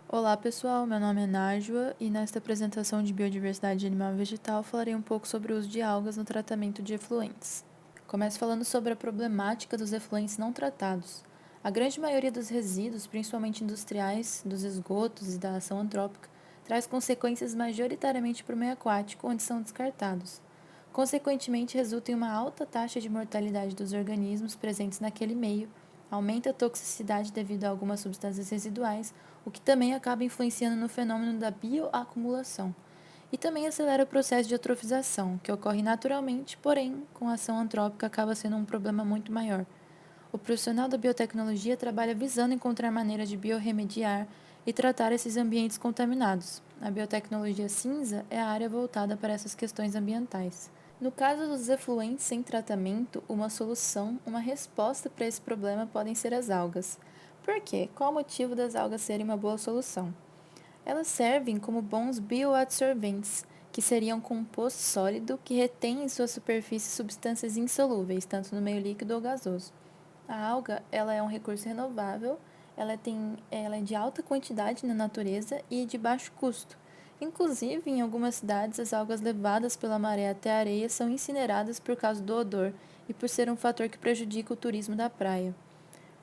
Olá pessoal, meu nome é Nájua e nesta apresentação de biodiversidade animal e vegetal falarei um pouco sobre o uso de algas no tratamento de efluentes. Começo falando sobre a problemática dos efluentes não tratados. A grande maioria dos resíduos, principalmente industriais, dos esgotos e da ação antrópica, traz consequências majoritariamente para o meio aquático, onde são descartados. Consequentemente, resulta em uma alta taxa de mortalidade dos organismos presentes naquele meio, aumenta a toxicidade devido a algumas substâncias residuais, o que também acaba influenciando no fenômeno da bioacumulação. E também acelera o processo de eutrofização, que ocorre naturalmente, porém, com a ação antrópica acaba sendo um problema muito maior. O profissional da biotecnologia trabalha visando encontrar maneiras de biorremediar e tratar esses ambientes contaminados. A biotecnologia cinza é a área voltada para essas questões ambientais. No caso dos efluentes sem tratamento, uma solução, uma resposta para esse problema podem ser as algas. Por quê? Qual o motivo das algas serem uma boa solução? Elas servem como bons bioadsorventes, que seriam um composto sólido que retém em sua superfície substâncias insolúveis, tanto no meio líquido ou gasoso. A alga, ela é um recurso renovável, ela é de alta quantidade na natureza e de baixo custo. Inclusive, em algumas cidades, as algas levadas pela maré até a areia são incineradas por causa do odor e por ser um fator que prejudica o turismo da praia.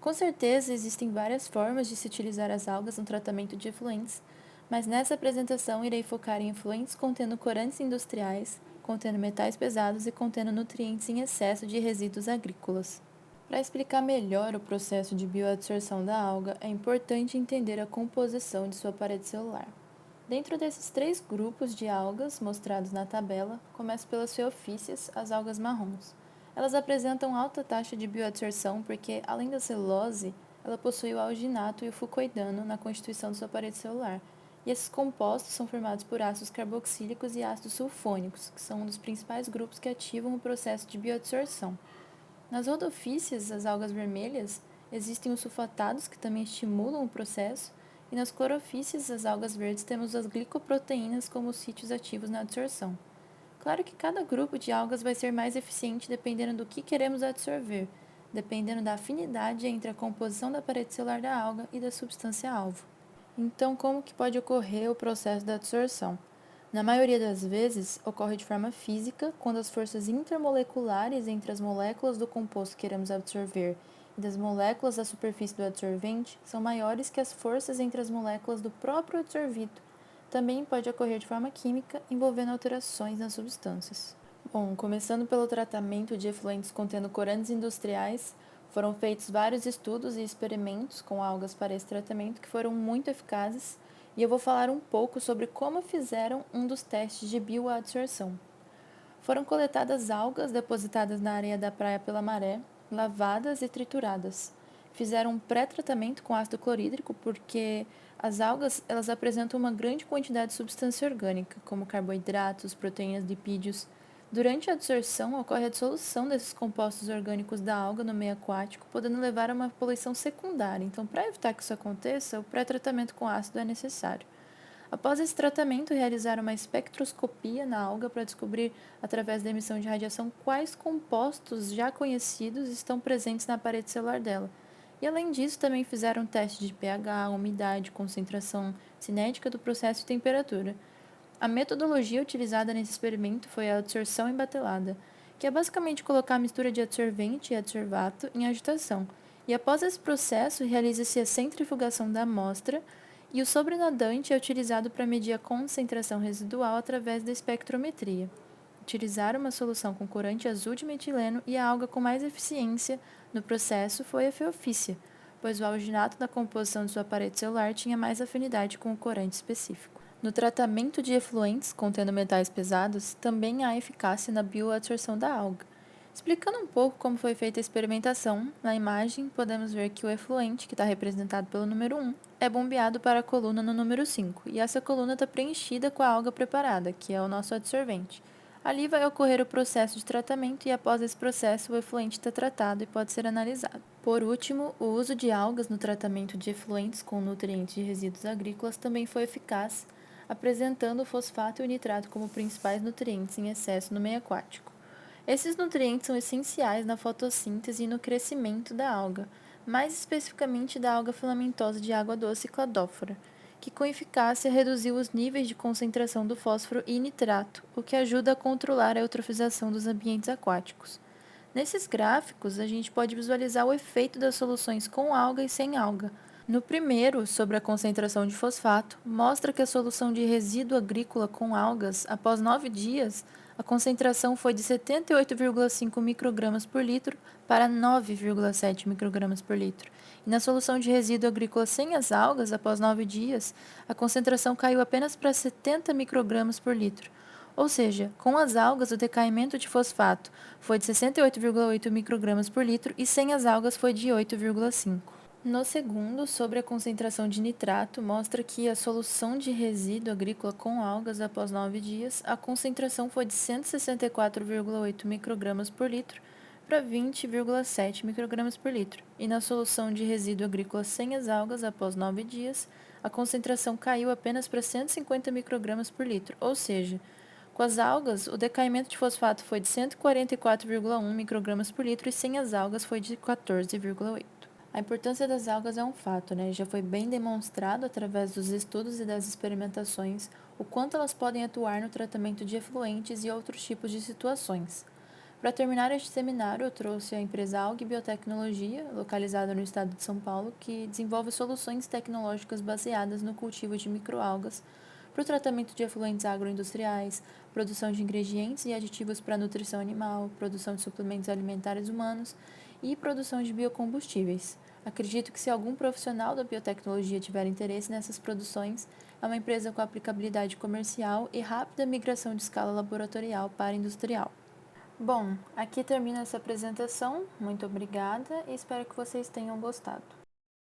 Com certeza, existem várias formas de se utilizar as algas no tratamento de efluentes, mas nessa apresentação irei focar em efluentes contendo corantes industriais, contendo metais pesados e contendo nutrientes em excesso de resíduos agrícolas. Para explicar melhor o processo de bioabsorção da alga, é importante entender a composição de sua parede celular. Dentro desses três grupos de algas mostrados na tabela, começo pelas feofícias, as algas marrons. Elas apresentam alta taxa de bioabsorção porque, além da celulose, ela possui o alginato e o fucoidano na constituição de sua parede celular. E esses compostos são formados por ácidos carboxílicos e ácidos sulfônicos, que são um dos principais grupos que ativam o processo de bioabsorção. Nas rodopícias, as algas vermelhas, existem os sulfatados que também estimulam o processo, e nas clorofícias, as algas verdes, temos as glicoproteínas como sítios ativos na absorção. Claro que cada grupo de algas vai ser mais eficiente dependendo do que queremos absorver, dependendo da afinidade entre a composição da parede celular da alga e da substância-alvo. Então, como que pode ocorrer o processo da absorção? Na maioria das vezes, ocorre de forma física, quando as forças intermoleculares entre as moléculas do composto que queremos absorver e das moléculas da superfície do absorvente são maiores que as forças entre as moléculas do próprio absorvido. Também pode ocorrer de forma química, envolvendo alterações nas substâncias. Bom, começando pelo tratamento de efluentes contendo corantes industriais, foram feitos vários estudos e experimentos com algas para esse tratamento que foram muito eficazes, e eu vou falar um pouco sobre como fizeram um dos testes de bioadsorção. Foram coletadas algas depositadas na areia da praia pela maré, lavadas e trituradas. Fizeram um pré-tratamento com ácido clorídrico porque as algas elas apresentam uma grande quantidade de substância orgânica, como carboidratos, proteínas, lipídios. Durante a absorção, ocorre a dissolução desses compostos orgânicos da alga no meio aquático, podendo levar a uma poluição secundária. Então, para evitar que isso aconteça, o pré-tratamento com ácido é necessário. Após esse tratamento, realizaram uma espectroscopia na alga para descobrir, através da emissão de radiação, quais compostos já conhecidos estão presentes na parede celular dela. E além disso, também fizeram testes de pH, umidade, concentração cinética do processo e temperatura. A metodologia utilizada nesse experimento foi a adsorção embatelada, que é basicamente colocar a mistura de adsorvente e adsorvato em agitação. E após esse processo, realiza-se a centrifugação da amostra e o sobrenadante é utilizado para medir a concentração residual através da espectrometria. Utilizar uma solução com corante azul de metileno e a alga com mais eficiência no processo foi a feofícia, pois o alginato da composição de sua parede celular tinha mais afinidade com o corante específico. No tratamento de efluentes contendo metais pesados, também há eficácia na bioabsorção da alga. Explicando um pouco como foi feita a experimentação, na imagem podemos ver que o efluente, que está representado pelo número 1, é bombeado para a coluna no número 5, e essa coluna está preenchida com a alga preparada, que é o nosso adsorvente. Ali vai ocorrer o processo de tratamento e após esse processo o efluente está tratado e pode ser analisado. Por último, o uso de algas no tratamento de efluentes com nutrientes de resíduos agrícolas também foi eficaz, apresentando o fosfato e o nitrato como principais nutrientes em excesso no meio aquático. Esses nutrientes são essenciais na fotossíntese e no crescimento da alga, mais especificamente da alga filamentosa de água doce Cladófora, que com eficácia reduziu os níveis de concentração do fósforo e nitrato, o que ajuda a controlar a eutrofização dos ambientes aquáticos. Nesses gráficos, a gente pode visualizar o efeito das soluções com alga e sem alga. No primeiro, sobre a concentração de fosfato, mostra que a solução de resíduo agrícola com algas, após 9 dias, a concentração foi de 78,5 microgramas por litro para 9,7 microgramas por litro. E na solução de resíduo agrícola sem as algas, após 9 dias, a concentração caiu apenas para 70 microgramas por litro. Ou seja, com as algas, o decaimento de fosfato foi de 68,8 microgramas por litro e sem as algas foi de 8,5. No segundo, sobre a concentração de nitrato, mostra que a solução de resíduo agrícola com algas após 9 dias, a concentração foi de 164,8 microgramas por litro para 20,7 microgramas por litro. E na solução de resíduo agrícola sem as algas após 9 dias, a concentração caiu apenas para 150 microgramas por litro, ou seja, com as algas, o decaimento de fosfato foi de 144,1 microgramas por litro e sem as algas foi de 14,8. A importância das algas é um fato, né? Já foi bem demonstrado através dos estudos e das experimentações o quanto elas podem atuar no tratamento de efluentes e outros tipos de situações. Para terminar este seminário, eu trouxe a empresa Alg Biotecnologia, localizada no estado de São Paulo, que desenvolve soluções tecnológicas baseadas no cultivo de microalgas para o tratamento de efluentes agroindustriais, produção de ingredientes e aditivos para nutrição animal, produção de suplementos alimentares humanos e produção de biocombustíveis. Acredito que se algum profissional da biotecnologia tiver interesse nessas produções, é uma empresa com aplicabilidade comercial e rápida migração de escala laboratorial para industrial. Bom, aqui termina essa apresentação. Muito obrigada e espero que vocês tenham gostado.